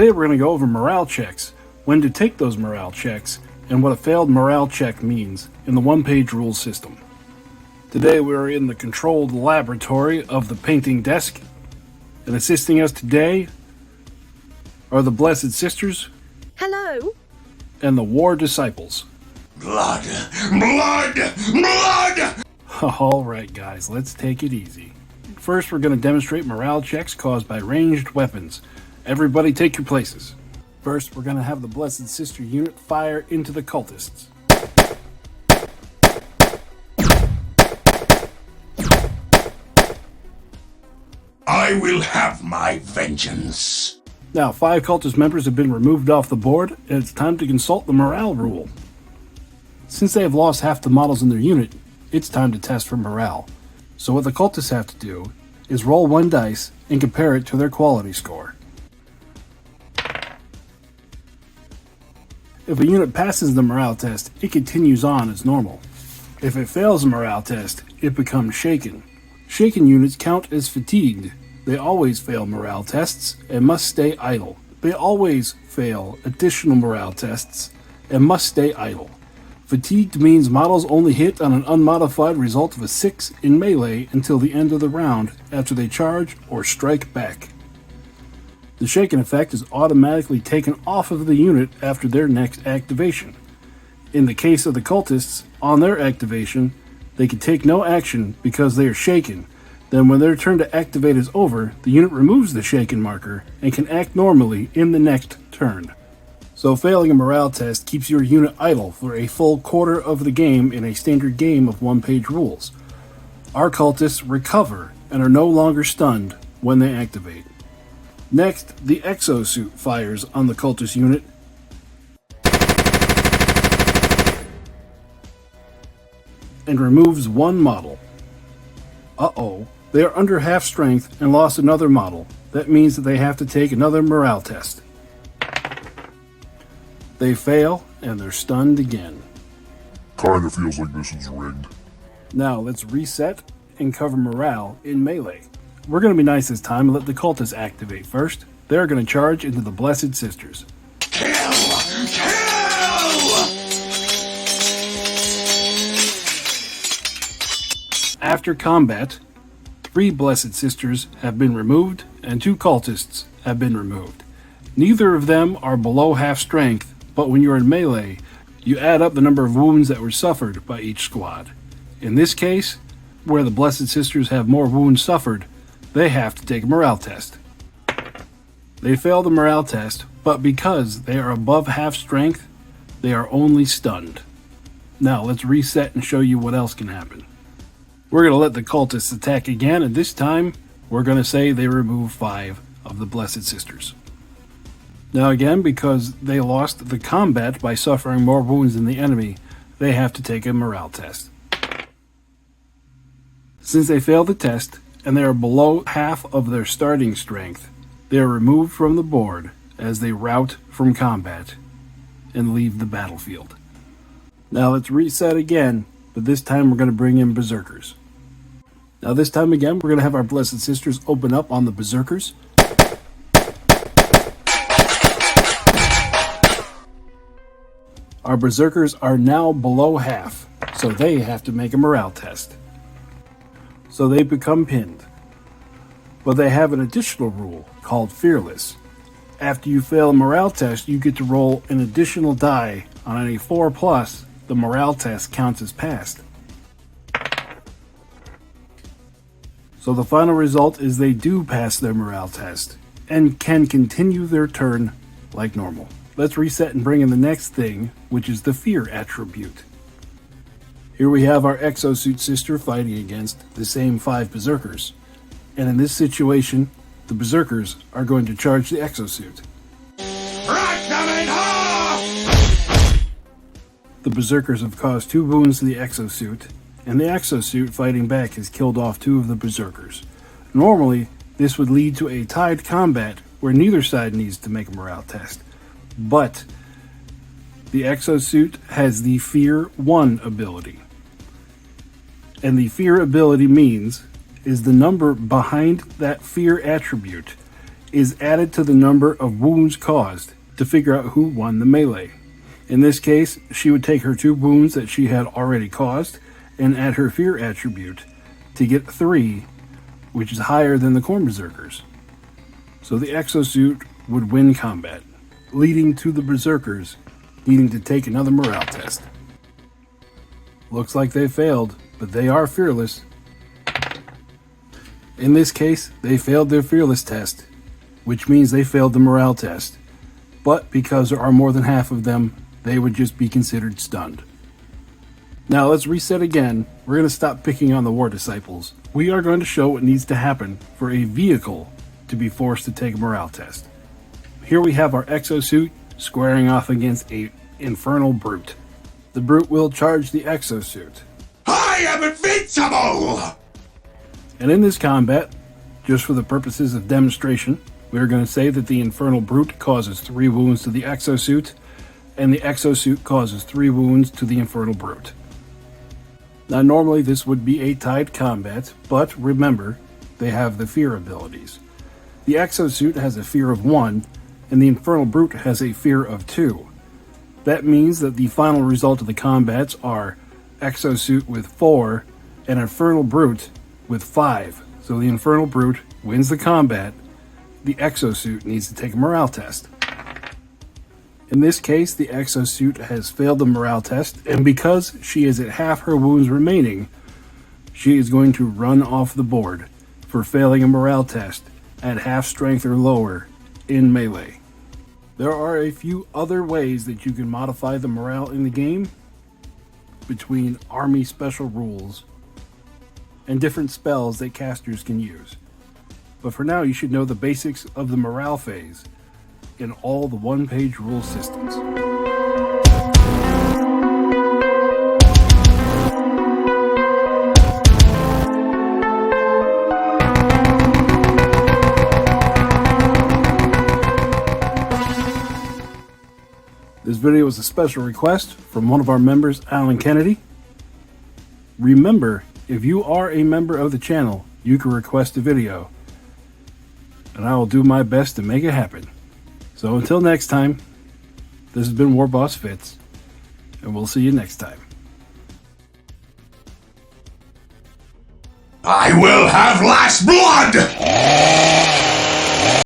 Today we're going to go over morale checks, when to take those morale checks, and what a failed morale check means in the OnePageRules system. Today we're in the controlled laboratory of the painting desk, and assisting us today are the Blessed Sisters. Hello. And the War Disciples. Blood! Blood! Blood! Alright guys, let's take it easy. First we're going to demonstrate morale checks caused by ranged weapons. Everybody take your places. First we're going to have the Blessed Sister unit fire into the cultists. I will have my vengeance. Now 5 cultist members have been removed off the board, and it's time to consult the morale rule. Since they have lost half the models in their unit, it's time to test for morale. So what the cultists have to do is roll 1 dice and compare it to their quality score. If a unit passes the morale test, it continues on as normal. If it fails the morale test, it becomes shaken. Shaken units count as fatigued. They always fail morale tests and must stay idle. They always fail additional morale tests and must stay idle. Fatigued means models only hit on an unmodified result of a 6 in melee until the end of the round after they charge or strike back. The shaken effect is automatically taken off of the unit after their next activation. In the case of the cultists, on their activation, they can take no action because they are shaken. Then when their turn to activate is over, the unit removes the shaken marker and can act normally in the next turn. So failing a morale test keeps your unit idle for a full quarter of the game in a standard game of OnePageRules. Our cultists recover and are no longer stunned when they activate. Next, the exosuit fires on the cultist unit and removes 1 model. Uh-oh, they are under half strength and lost another model. That means that they have to take another morale test. They fail and they're stunned again. Kinda feels like this is rigged. Now let's reset and cover morale in melee. We're going to be nice this time and let the cultists activate first. They're going to charge into the Blessed Sisters. Kill! Kill! After combat, 3 Blessed Sisters have been removed and 2 cultists have been removed. Neither of them are below half strength, but when you're in melee, you add up the number of wounds that were suffered by each squad. In this case, where the Blessed Sisters have more wounds suffered, they have to take a morale test. They fail the morale test, but because they are above half strength, they are only stunned. Now let's reset and show you what else can happen. We're going to let the cultists attack again, and this time we're going to say they remove 5 of the Blessed Sisters. Now again, because they lost the combat by suffering more wounds than the enemy, they have to take a morale test. Since they failed the test, and they are below half of their starting strength, they are removed from the board as they rout from combat and leave the battlefield. Now let's reset again, but this time we're going to bring in Berserkers. Now this time again, we're going to have our Blessed Sisters open up on the Berserkers. Our Berserkers are now below half, so they have to make a morale test. So they become pinned. But they have an additional rule called Fearless. After you fail a morale test, you get to roll an additional die. On any 4+, the morale test counts as passed. So the final result is they do pass their morale test and can continue their turn like normal. Let's reset and bring in the next thing, which is the Fear attribute. Here we have our Exosuit sister fighting against the same 5 Berserkers. And in this situation, the Berserkers are going to charge the Exosuit. The Berserkers have caused 2 wounds to the Exosuit, and the Exosuit fighting back has killed off 2 of the Berserkers. Normally, this would lead to a tied combat where neither side needs to make a morale test. But the Exosuit has the Fear 1 ability. And the Fear ability means is the number behind that Fear attribute is added to the number of wounds caused to figure out who won the melee. In this case, she would take her 2 wounds that she had already caused and add her fear attribute to get 3, which is higher than the Corn Berserkers. So the exosuit would win combat, leading to the Berserkers needing to take another morale test. Looks like they failed, but they are fearless. In this case, they failed their fearless test, which means they failed the morale test. But because there are more than half of them, they would just be considered stunned. Now let's reset again. We're going to stop picking on the War Disciples. We are going to show what needs to happen for a vehicle to be forced to take a morale test. Here we have our exosuit squaring off against a infernal brute. The brute will charge the exosuit. I am invincible! And in this combat, just for the purposes of demonstration, we're going to say that the infernal brute causes 3 wounds to the exosuit, and the exosuit causes 3 wounds to the infernal brute. Now normally this would be a tied combat, but remember, they have the fear abilities. The exosuit has a fear of 1, and the infernal brute has a fear of 2. That means that the final result of the combats are exosuit with 4 and infernal brute with 5. So the infernal brute wins the combat. The exosuit needs to take a morale test. In this case, the exosuit has failed the morale test, and because she is at half her wounds remaining, she is going to run off the board for failing a morale test at half strength or lower in melee. There are a few other ways that you can modify the morale in the game between army special rules and different spells that casters can use. But for now, you should know the basics of the morale phase in all the one-page rule systems. This video was a special request from one of our members, Alan Kennedy. Remember, if you are a member of the channel, you can request a video, and I will do my best to make it happen. So until next time, this has been War Boss Fitz, and we'll see you next time. I will have last blood!